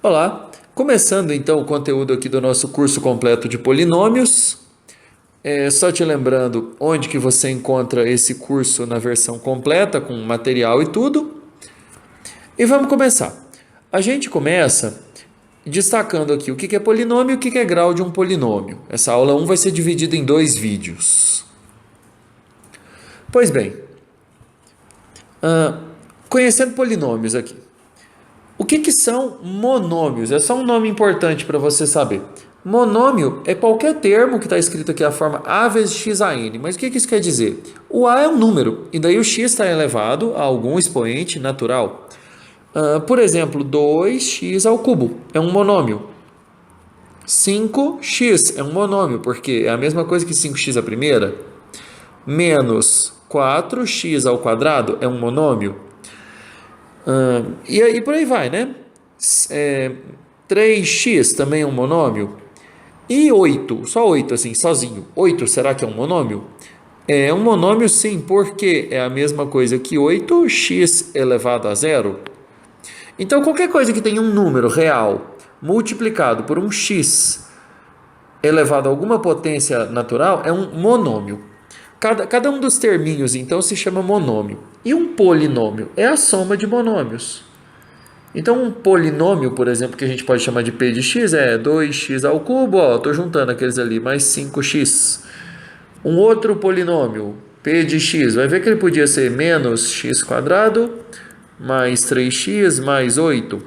Olá, começando então o conteúdo aqui do nosso curso completo de polinômios. Só te lembrando onde que você encontra esse curso na versão completa, com material e tudo. E vamos começar. A gente começa destacando aqui o que é polinômio e o que é grau de um polinômio. Essa aula 1 vai ser dividida em 2 vídeos. Pois bem, conhecendo polinômios aqui. O que são monômios? É só um nome importante para você saber. Monômio é qualquer termo que está escrito aqui a forma a vezes x a n. Mas o que isso quer dizer? O a é um número, e daí o x está elevado a algum expoente natural. Por exemplo, 2x ao cubo é um monômio. 5x é um monômio, porque é a mesma coisa que 5x a primeira. Menos 4x ao quadrado é um monômio. E aí por aí vai, né? 3x também é um monômio. E 8, só 8 assim, sozinho. 8, será que é um monômio? É um monômio sim, porque é a mesma coisa que 8x elevado a zero. Então qualquer coisa que tenha um número real multiplicado por um x elevado a alguma potência natural é um monômio. Cada um dos terminhos, então, se chama monômio. E um polinômio é a soma de monômios. Então, um polinômio, por exemplo, que a gente pode chamar de p de x, é 2x ao cubo, estou juntando aqueles ali, mais 5x. Um outro polinômio, p de x, vai ver que ele podia ser menos x quadrado, mais 3x, mais 8.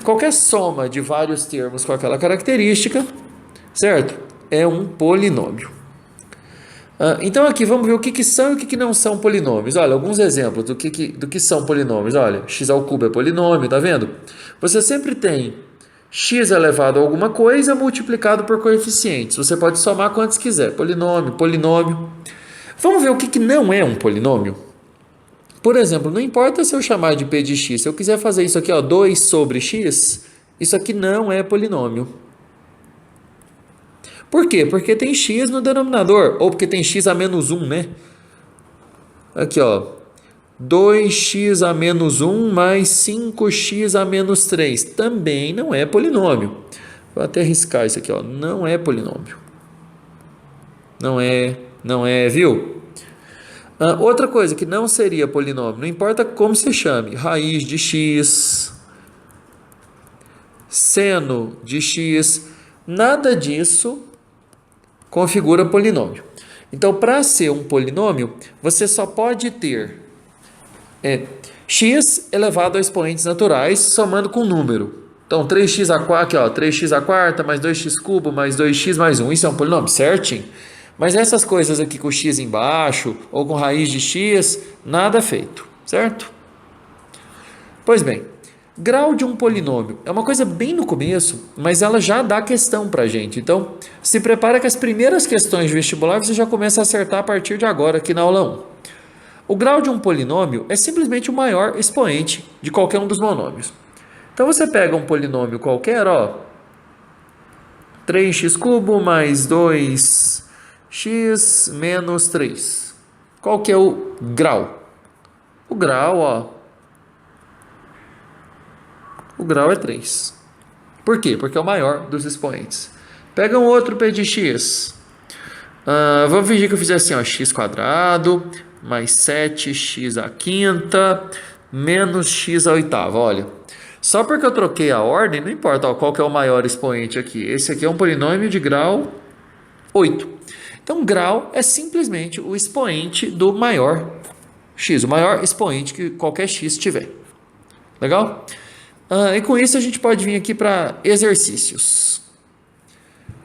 Qualquer soma de vários termos com aquela característica, certo? É um polinômio. Então aqui vamos ver o que são e o que não são polinômios. Olha, alguns exemplos do que são polinômios. Olha, x ao cubo é polinômio, tá vendo? Você sempre tem x elevado a alguma coisa multiplicado por coeficientes. Você pode somar quantos quiser. Polinômio, polinômio. Vamos ver o que não é um polinômio? Por exemplo, não importa se eu chamar de p de x. Se eu quiser fazer isso aqui, 2 sobre x, isso aqui não é polinômio. Por quê? Porque tem x no denominador, ou porque tem x a menos 1, né? Aqui, 2x a menos 1 mais 5x a menos 3. Também não é polinômio. Vou até riscar isso aqui, não é polinômio. Não é, viu? Outra coisa que não seria polinômio, não importa como se chame, raiz de x, seno de x, nada disso configura polinômio. Então, para ser um polinômio, você só pode ter x elevado a expoentes naturais somando com número. Então, 3x a quarta, aqui, 3x a quarta mais 2x cubo mais 2x mais 1. Isso é um polinômio, certinho? Mas essas coisas aqui com x embaixo ou com raiz de x, nada feito, certo? Pois bem, grau de um polinômio é uma coisa bem no começo, mas ela já dá questão para a gente. Então, se prepara que as primeiras questões de vestibular você já começa a acertar a partir de agora aqui na aula 1. O grau de um polinômio é simplesmente o maior expoente de qualquer um dos monômios. Então, você pega um polinômio qualquer, 3x cubo mais 2x menos 3. Qual que é o grau? O grau, o grau é 3. Por quê? Porque é o maior dos expoentes. Pega um outro p de x. Vamos fingir que eu fizer assim, x quadrado mais 7x à quinta menos x à oitava. Olha, só porque eu troquei a ordem, não importa qual que é o maior expoente aqui. Esse aqui é um polinômio de grau 8. Então, grau é simplesmente o expoente do maior x, o maior expoente que qualquer x tiver. Legal? E com isso a gente pode vir aqui para exercícios.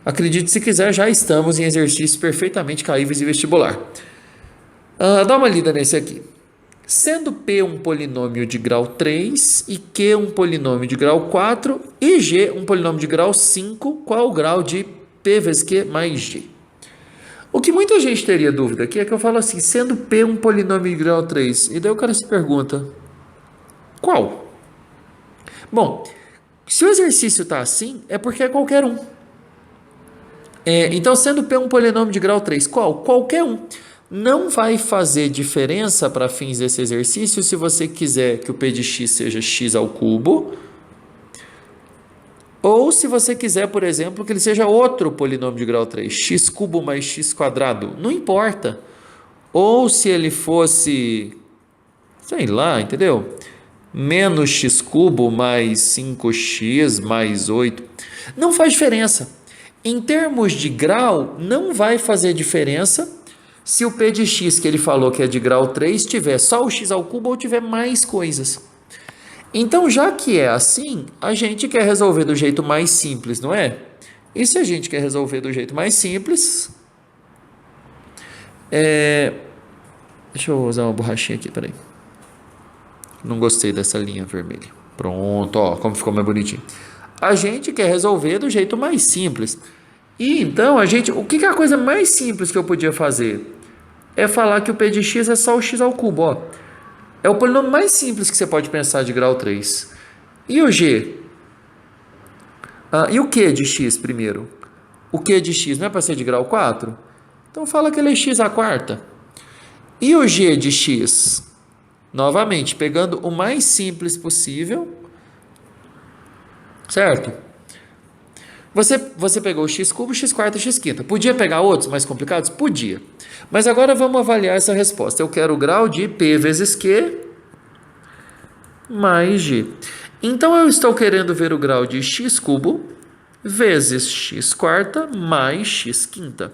Acredite se quiser, já estamos em exercícios perfeitamente caíveis de vestibular. Dá uma lida nesse aqui. Sendo P um polinômio de grau 3 e Q um polinômio de grau 4 e G um polinômio de grau 5, qual o grau de P vezes Q mais G? O que muita gente teria dúvida aqui é que eu falo assim, sendo P um polinômio de grau 3, e daí o cara se pergunta, qual? Bom, se o exercício está assim, é porque é qualquer um. Então, sendo P um polinômio de grau 3, qual? Qualquer um. Não vai fazer diferença para fins desse exercício se você quiser que o p de x seja x ao cubo Ou se você quiser, por exemplo, que ele seja outro polinômio de grau 3, x cubo mais x quadrado, não importa. Ou se ele fosse, sei lá, entendeu? Menos x cubo mais 5x mais 8. Não faz diferença. Em termos de grau, não vai fazer diferença se o p de x que ele falou que é de grau 3 tiver só o x ao cubo ou tiver mais coisas. Então, já que é assim, a gente quer resolver do jeito mais simples, não é? E se a gente quer resolver do jeito mais simples, deixa eu usar uma borrachinha aqui, peraí. Não gostei dessa linha vermelha. Pronto, ó, como ficou mais bonitinho. A gente quer resolver do jeito mais simples. E então, o que é a coisa mais simples que eu podia fazer? É falar que o p de x é só o x ao cubo, ó. É o polinômio mais simples que você pode pensar de grau 3. E o g? E o q de x primeiro? O q de x não é para ser de grau 4? Então fala que ele é x à quarta. E o g de x? Novamente, pegando o mais simples possível, certo? Você pegou o x cubo, x quarta e x quinta. Podia pegar outros mais complicados? Podia. Mas agora vamos avaliar essa resposta. Eu quero o grau de p vezes q mais g. Então, eu estou querendo ver o grau de x cubo vezes x quarta mais x quinta.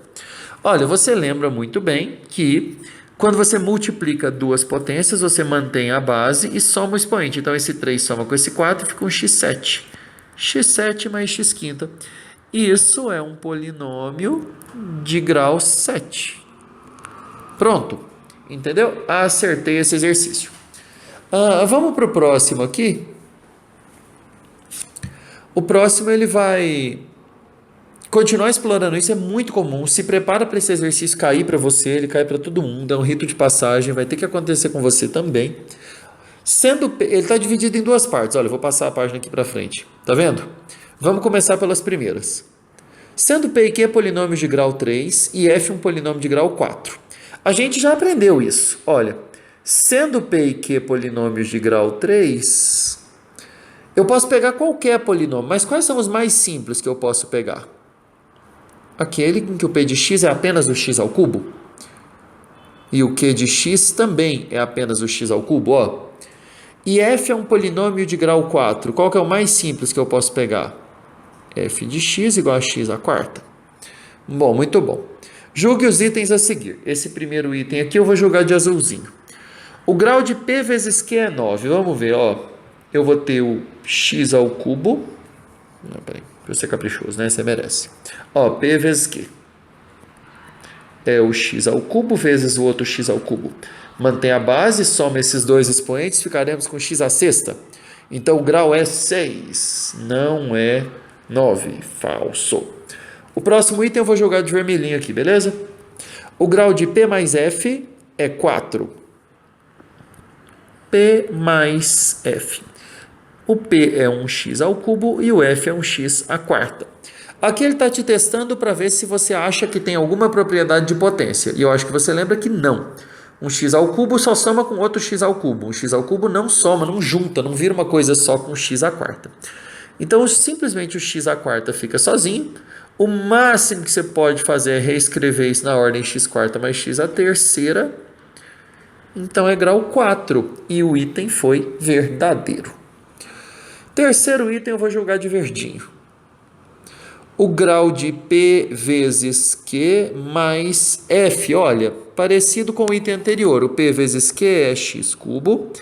Olha, você lembra muito bem que quando você multiplica duas potências, você mantém a base e soma o expoente. Então, esse 3 soma com esse 4 e fica um x7. x7 mais x quinta. Isso é um polinômio de grau 7. Pronto. Entendeu? Acertei esse exercício. Vamos para o próximo aqui. O próximo ele vai continuar explorando isso, é muito comum. Se prepara para esse exercício cair para você, ele cai para todo mundo, é um rito de passagem, vai ter que acontecer com você também. Ele está dividido em duas partes. Olha, eu vou passar a página aqui para frente. Tá vendo? Vamos começar pelas primeiras. Sendo P e Q polinômios de grau 3 e F um polinômio de grau 4. A gente já aprendeu isso. Olha, sendo P e Q polinômios de grau 3, eu posso pegar qualquer polinômio, mas quais são os mais simples que eu posso pegar? Aquele em que o P de x é apenas o x ao cubo. E o Q de x também é apenas o x ao cubo, ó. E f é um polinômio de grau 4. Qual que é o mais simples que eu posso pegar? F de x igual a x à quarta. Bom, muito bom. Julgue os itens a seguir. Esse primeiro item aqui eu vou jogar de azulzinho. O grau de P vezes Q é 9. Vamos ver, ó. Eu vou ter o x ao cubo. Não, peraí. Pra ser caprichoso, né? Você merece. Ó, P vezes Q. É o x ao cubo vezes o outro x ao cubo. Mantém a base, soma esses dois expoentes, ficaremos com x à sexta. Então, o grau é 6, não é 9. Falso. O próximo item eu vou jogar de vermelhinho aqui, beleza? O grau de P mais F é 4. P mais F. O P é um x ao cubo e o F é um x à quarta. Aqui ele está te testando para ver se você acha que tem alguma propriedade de potência. E eu acho que você lembra que não. Um x ao cubo só soma com outro x ao cubo. Um x ao cubo não soma, não junta, não vira uma coisa só com x à quarta. Então, simplesmente o x à quarta fica sozinho. O máximo que você pode fazer é reescrever isso na ordem x quarta mais x à terceira. Então, é grau 4. E o item foi verdadeiro. Terceiro item eu vou jogar de verdinho. O grau de P vezes Q mais F. Olha, parecido com o item anterior. O P vezes Q é x cubo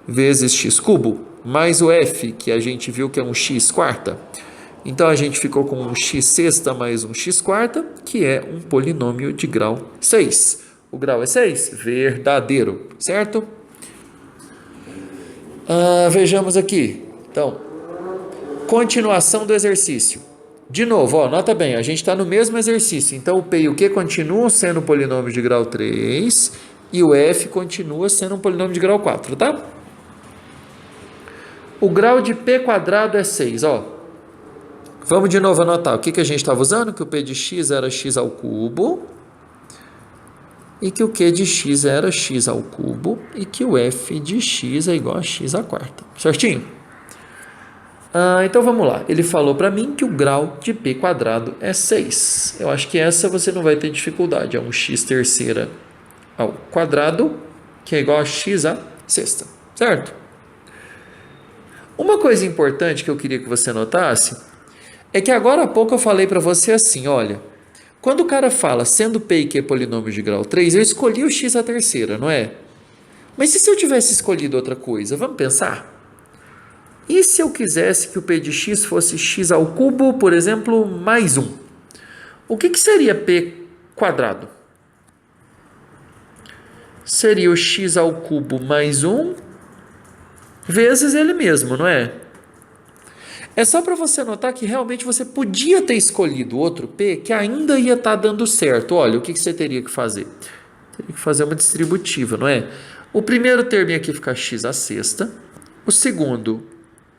vezes x cubo, mais o F, que a gente viu que é um x quarta. Então, a gente ficou com um x sexta mais um x quarta, que é um polinômio de grau 6. O grau é 6? Verdadeiro, certo? Vejamos aqui. Então, continuação do exercício. De novo, ó, nota bem, a gente está no mesmo exercício. Então, o P e o Q continuam sendo polinômios de grau 3 e o F continua sendo um polinômio de grau 4, tá? O grau de P quadrado é 6, ó. Vamos de novo anotar. O que a gente estava usando? Que o P de x era x ao cubo e que o Q de x era x ao cubo e que o F de x é igual a x à quarta. Certinho? Então vamos lá. Ele falou para mim que o grau de p quadrado é 6. Eu acho que essa você não vai ter dificuldade. É um x terceira ao quadrado, que é igual a x à sexta, certo? Uma coisa importante que eu queria que você notasse é que agora há pouco eu falei para você assim, olha, quando o cara fala sendo p e q polinômio de grau 3, eu escolhi o x à terceira, não é? Mas e se eu tivesse escolhido outra coisa? Vamos pensar? E se eu quisesse que o p de x fosse x ao cubo, por exemplo, mais 1? O que seria p quadrado? Seria o x ao cubo mais 1 vezes ele mesmo, não é? É só para você notar que realmente você podia ter escolhido outro p que ainda ia estar dando certo. Olha, o que você teria que fazer? Teria que fazer uma distributiva, não é? O primeiro termo aqui fica x à sexta, o segundo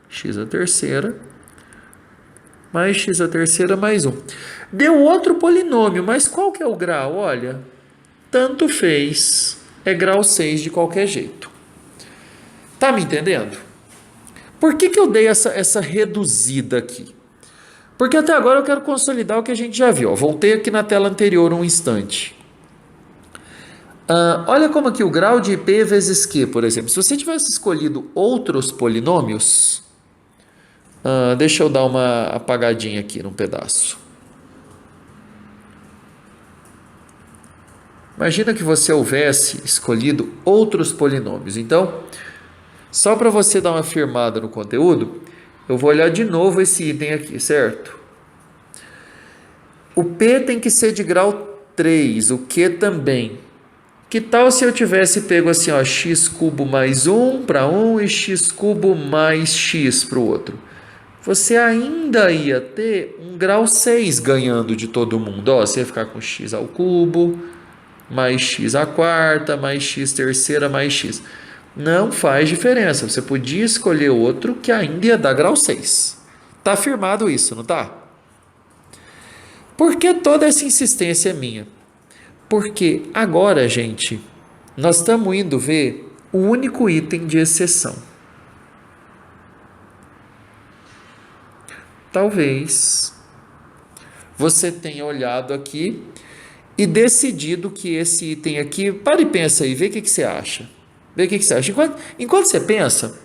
x à terceira, mais x à terceira mais 1. Deu outro polinômio, mas qual que é o grau? Olha, tanto fez, é grau 6 de qualquer jeito. Tá me entendendo? Por que eu dei essa reduzida aqui? Porque até agora eu quero consolidar o que a gente já viu. Voltei aqui na tela anterior um instante. Olha como aqui o grau de p vezes q, por exemplo. Se você tivesse escolhido outros polinômios, deixa eu dar uma apagadinha aqui num pedaço. Imagina que você houvesse escolhido outros polinômios. Então, só para você dar uma firmada no conteúdo, eu vou olhar de novo esse item aqui, certo? O p tem que ser de grau 3, o q também. Que tal se eu tivesse pego assim, ó, x cubo mais 1 para um e x cubo mais x para o outro? Você ainda ia ter um grau 6 ganhando de todo mundo. Ó, você ia ficar com x ao cubo, mais x à quarta, mais x terceira, mais x. Não faz diferença. Você podia escolher outro que ainda ia dar grau 6. Tá afirmado isso, não tá? Por que toda essa insistência é minha? Porque agora, gente, nós estamos indo ver o único item de exceção. Talvez você tenha olhado aqui e decidido que esse item aqui... Para e pensa aí, vê o que você acha. Vê o que você acha. Enquanto você pensa,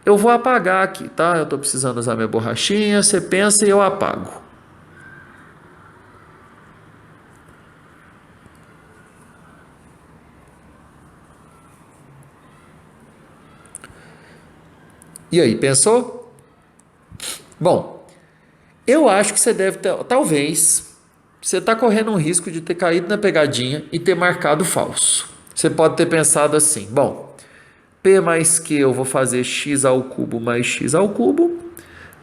eu vou apagar aqui, tá? Eu estou precisando usar minha borrachinha, você pensa e eu apago. E aí, pensou? Bom, eu acho que você deve ter, talvez, você está correndo um risco de ter caído na pegadinha e ter marcado falso. Você pode ter pensado assim, bom, p mais q eu vou fazer x ao cubo mais x ao cubo,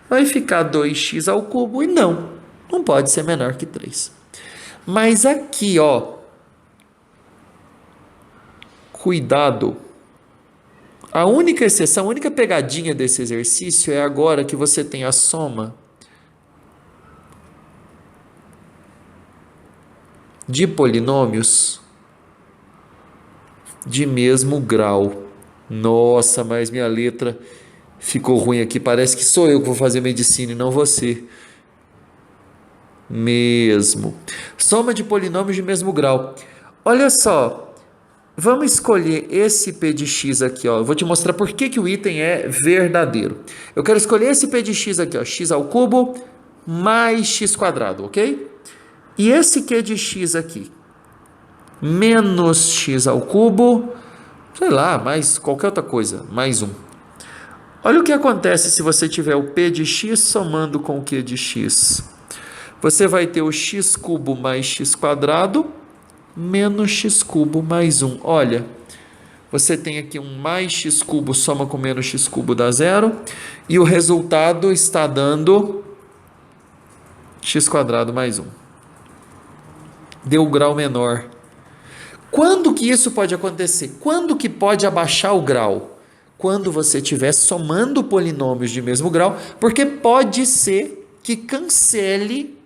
vai ficar 2x ao cubo e não pode ser menor que 3. Mas aqui, ó, cuidado. A única exceção, a única pegadinha desse exercício é agora que você tem a soma de polinômios de mesmo grau. Nossa, mas minha letra ficou ruim aqui. Parece que sou eu que vou fazer medicina e não você. Mesmo. Soma de polinômios de mesmo grau. Olha só. Vamos escolher esse p de x aqui, ó. Eu vou te mostrar por que o item é verdadeiro. Eu quero escolher esse p de x aqui, ó, x ao cubo mais x quadrado, ok? E esse q de x aqui, menos x ao cubo, sei lá, mais qualquer outra coisa, mais 1. Olha o que acontece se você tiver o p de x somando com o q de x. Você vai ter o x cubo mais x quadrado menos x cubo mais 1. Olha, você tem aqui um mais x cubo soma com menos x cubo dá zero. E o resultado está dando x quadrado mais 1. Deu o grau menor. Quando que isso pode acontecer? Quando que pode abaixar o grau? Quando você estiver somando polinômios de mesmo grau, porque pode ser que cancele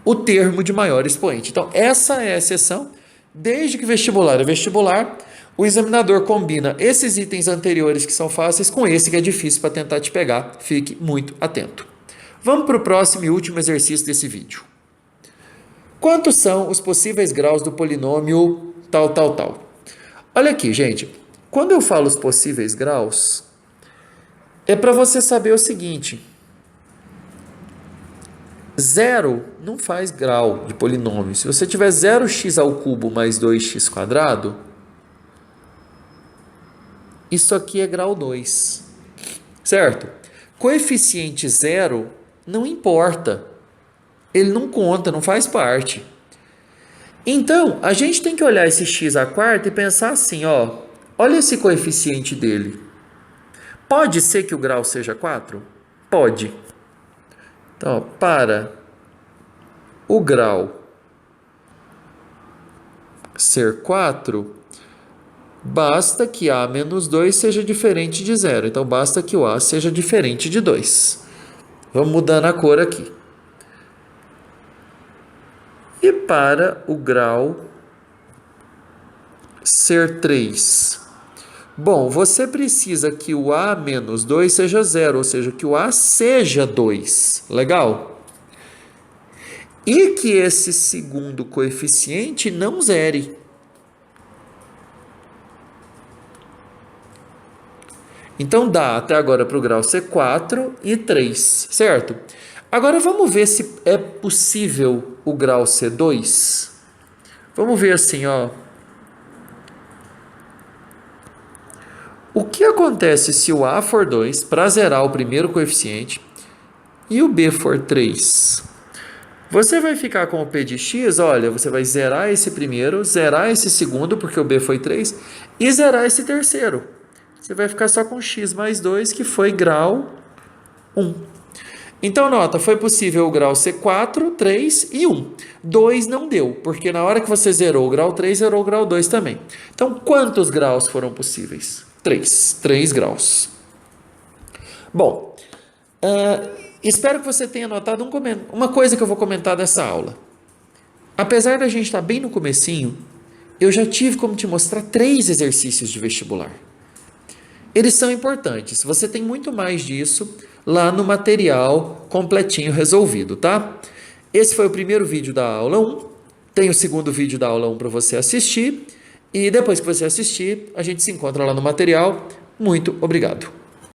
o termo de maior expoente. Então, essa é a exceção. Desde que vestibular é vestibular, o examinador combina esses itens anteriores que são fáceis com esse que é difícil para tentar te pegar. Fique muito atento. Vamos para o próximo e último exercício desse vídeo. Quantos são os possíveis graus do polinômio tal, tal, tal? Olha aqui, gente. Quando eu falo os possíveis graus, é para você saber o seguinte. Zero não faz grau de polinômio. Se você tiver 0x ao cubo mais 2x quadrado, isso aqui é grau 2, certo? Coeficiente zero não importa, ele não conta, não faz parte. Então, a gente tem que olhar esse x à quarta e pensar assim, ó, olha esse coeficiente dele. Pode ser que o grau seja 4? Pode. Então, ó, para o grau ser 4, basta que a menos 2 seja diferente de 0. Então, basta que o a seja diferente de 2. Vamos mudando a cor aqui. E para o grau ser 3. Bom, você precisa que o a menos 2 seja 0, ou seja, que o a seja 2. Legal? E que esse segundo coeficiente não zere. Então, dá até agora para o grau ser 4 e 3, certo? Agora, vamos ver se é possível o grau ser 2. Vamos ver assim, ó. O que acontece se o a for 2, para zerar o primeiro coeficiente, e o b for 3? Você vai ficar com o p de x, olha, você vai zerar esse primeiro, zerar esse segundo, porque o b foi 3, e zerar esse terceiro. Você vai ficar só com x mais 2, que foi grau 1. Então, nota, foi possível o grau ser 4, 3 e 1. 2 não deu, porque na hora que você zerou o grau 3, zerou o grau 2 também. Então, quantos graus foram possíveis? 3. 3 graus. Bom, espero que você tenha notado uma coisa que eu vou comentar dessa aula. Apesar da gente estar bem no comecinho, eu já tive como te mostrar 3 exercícios de vestibular. Eles são importantes. Você tem muito mais disso lá no material completinho resolvido, tá? Esse foi o primeiro vídeo da aula 1. Tem o segundo vídeo da aula 1 para você assistir. E depois que você assistir, a gente se encontra lá no material. Muito obrigado.